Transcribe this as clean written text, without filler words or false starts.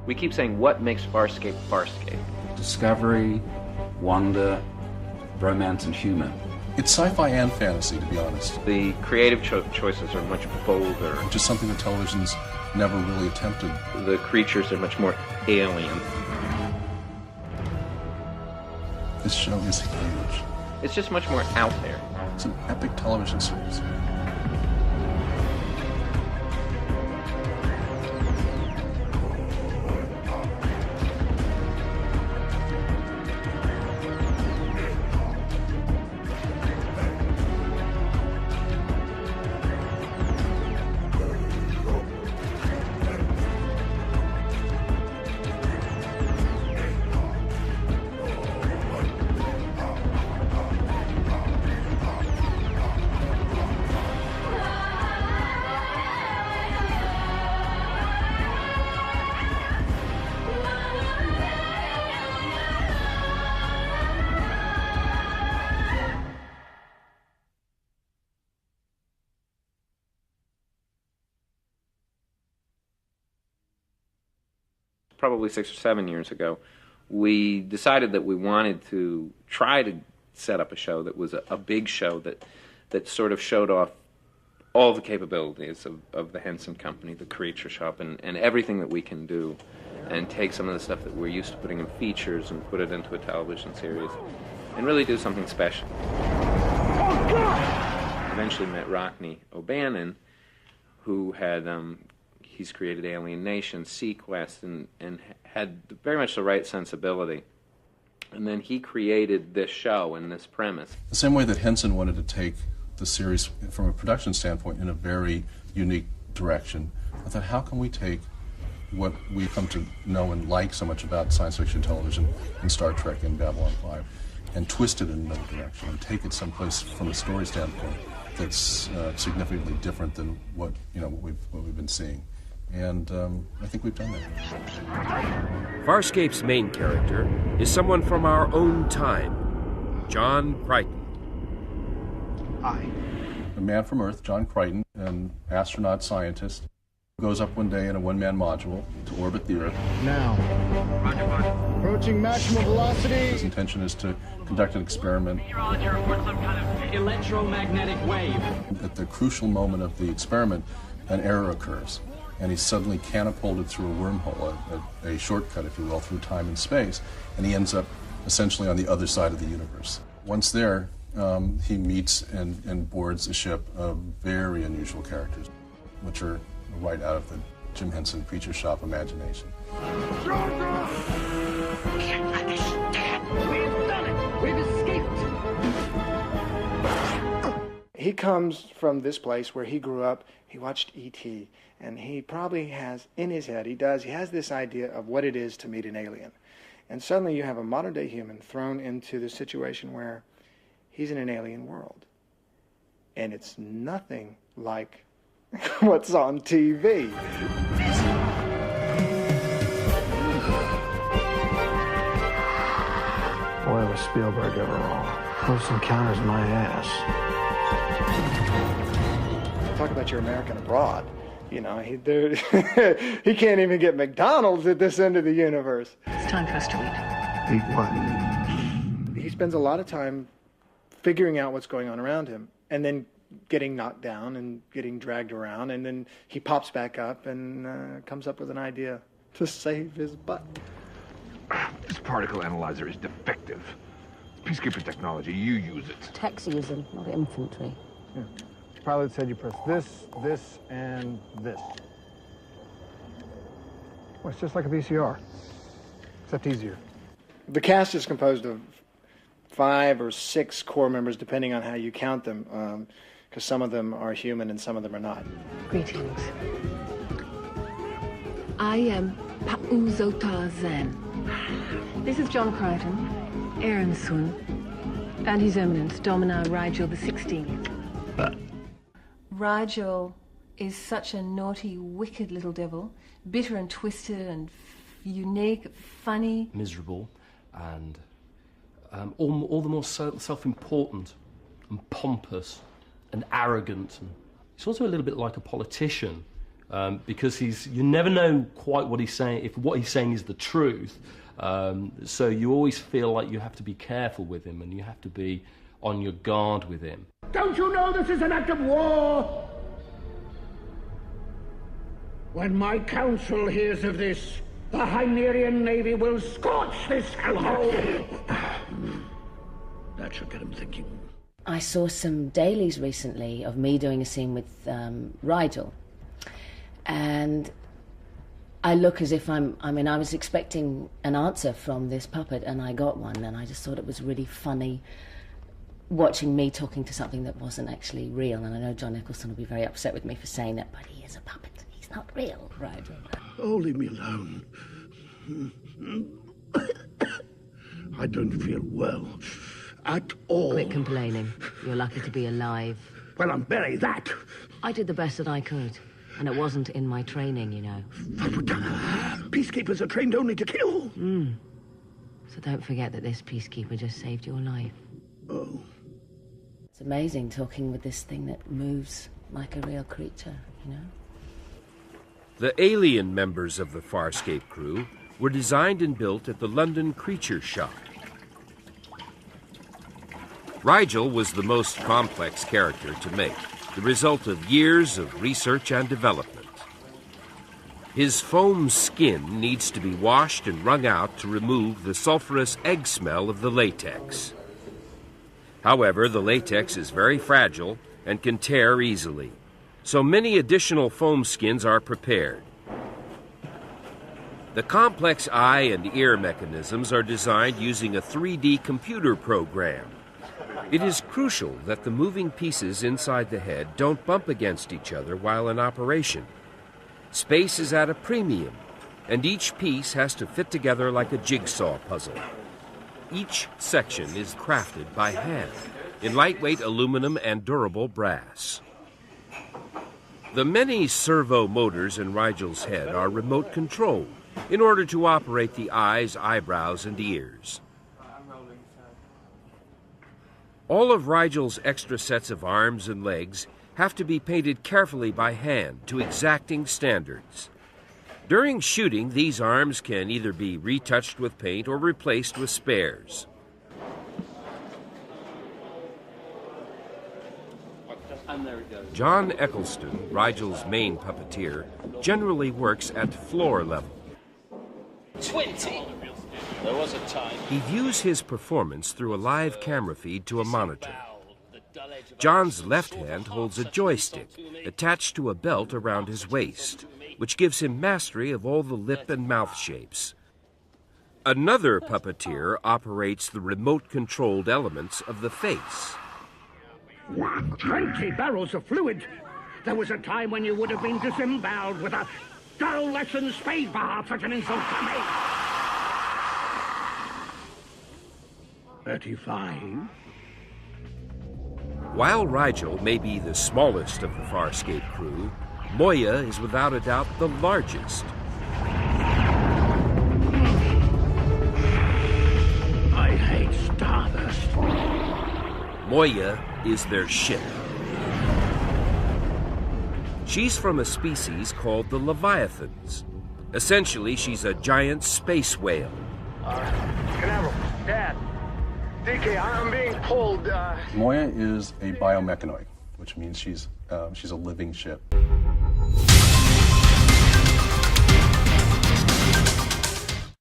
We keep saying, what makes Farscape Farscape? Discovery, wonder, romance, and humor. It's sci-fi and fantasy, to be honest. The creative choices are much bolder. Which is something that television's never really attempted. The creatures are much more alien. This show is huge. It's just much more out there. It's an epic television series. Probably 6 or 7 years ago, we decided that we wanted to try to set up a show that was a big show that sort of showed off all the capabilities of the Henson Company, the Creature Shop, and everything that we can do, and take some of the stuff that we're used to putting in features and put it into a television series, and really do something special. Oh, God! Eventually met Rockne O'Bannon, who had... he's created Alien Nation, Sequest, and had very much the right sensibility. And then he created this show and this premise. The same way that Henson wanted to take the series from a production standpoint in a very unique direction, I thought, how can we take what we've come to know and like so much about science fiction television in Star Trek and Babylon 5 and twist it in another direction and take it someplace from a story standpoint that's significantly different than what we've been seeing. And I think we've done that. Farscape's main character is someone from our own time, John Crichton. Hi. A man from Earth, John Crichton, an astronaut scientist, goes up one day in a one-man module to orbit the Earth. Now. Approaching maximum velocity. His intention is to conduct an experiment. Meteorology reports some kind of electromagnetic wave. At the crucial moment of the experiment, an error occurs, and he's suddenly catapulted through a wormhole, a shortcut, if you will, through time and space, and he ends up essentially on the other side of the universe. Once there, he meets and boards a ship of very unusual characters, which are right out of the Jim Henson Creature Shop imagination. Can't understand. We've done it. We've escaped. He comes from this place where he grew up. He watched E.T., and he probably has in his head, he has this idea of what it is to meet an alien. And suddenly you have a modern-day human thrown into the situation where he's in an alien world. And it's nothing like what's on TV. Boy, was Spielberg ever wrong. Close Encounters my ass. Talk about your American abroad. You know, he can't even get McDonald's at this end of the universe. It's time for us to eat. Eat what? He spends a lot of time figuring out what's going on around him, and then getting knocked down and getting dragged around, and then he pops back up and comes up with an idea to save his butt. This particle analyzer is defective. It's peacekeeper technology. You use it. Techs use them, not infantry. Yeah. Pilot said you press this, this, and this. Well, it's just like a VCR, except easier. The cast is composed of 5 or 6 core members, depending on how you count them, because some of them are human and some of them are not. Greetings. I am Pauzota Zen. This is John Crichton, Aaron Sun, and His Eminence, Domina Rygel the 16th. Rygel is such a naughty, wicked little devil, bitter and twisted and unique, funny. Miserable and all the more self-important and pompous and arrogant. And he's also a little bit like a politician because you never know quite what he's saying, if what he's saying is the truth. So you always feel like you have to be careful with him and you have to be on your guard with him. Don't you know this is an act of war? When my council hears of this, the Hynerian Navy will scorch this hellhole. That should get him thinking. I saw some dailies recently of me doing a scene with Rygel. And I look as if I was expecting an answer from this puppet, and I got one, and I just thought it was really funny watching me talking to something that wasn't actually real. And I know John Nicholson will be very upset with me for saying that, but he is a puppet. He's not real, Rygel. Oh, leave me alone. I don't feel well at all. Quit complaining. You're lucky to be alive. Well, I'm bury that. I did the best that I could, and it wasn't in my training, you know. Peacekeepers are trained only to kill. So don't forget that this peacekeeper just saved your life. Oh. It's amazing talking with this thing that moves like a real creature, you know? The alien members of the Farscape crew were designed and built at the London Creature Shop. Rygel was the most complex character to make, the result of years of research and development. His foam skin needs to be washed and wrung out to remove the sulfurous egg smell of the latex. However, the latex is very fragile and can tear easily, so many additional foam skins are prepared. The complex eye and ear mechanisms are designed using a 3D computer program. It is crucial that the moving pieces inside the head don't bump against each other while in operation. Space is at a premium, and each piece has to fit together like a jigsaw puzzle. Each section is crafted by hand in lightweight aluminum and durable brass. The many servo motors in Rygel's head are remote controlled in order to operate the eyes, eyebrows, and ears. All of Rygel's extra sets of arms and legs have to be painted carefully by hand to exacting standards. During shooting, these arms can either be retouched with paint or replaced with spares. John Eccleston, Rygel's main puppeteer, generally works at floor level. 20. There was a time. He views his performance through a live camera feed to a monitor. John's left hand holds a joystick attached to a belt around his waist, which gives him mastery of all the lip and mouth shapes. Another puppeteer operates the remote-controlled elements of the face. 20 barrels of fluid. There was a time when you would have been disemboweled with a dull lesson spade bar, such an insult to me. 35. While Rygel may be the smallest of the Farscape crew, Moya is without a doubt the largest. I hate Starburst. Moya is their ship. She's from a species called the Leviathans. Essentially, she's a giant space whale. Canaveral, Dad, DK, I'm being pulled. Moya is a biomechanoid, which means she's a living ship.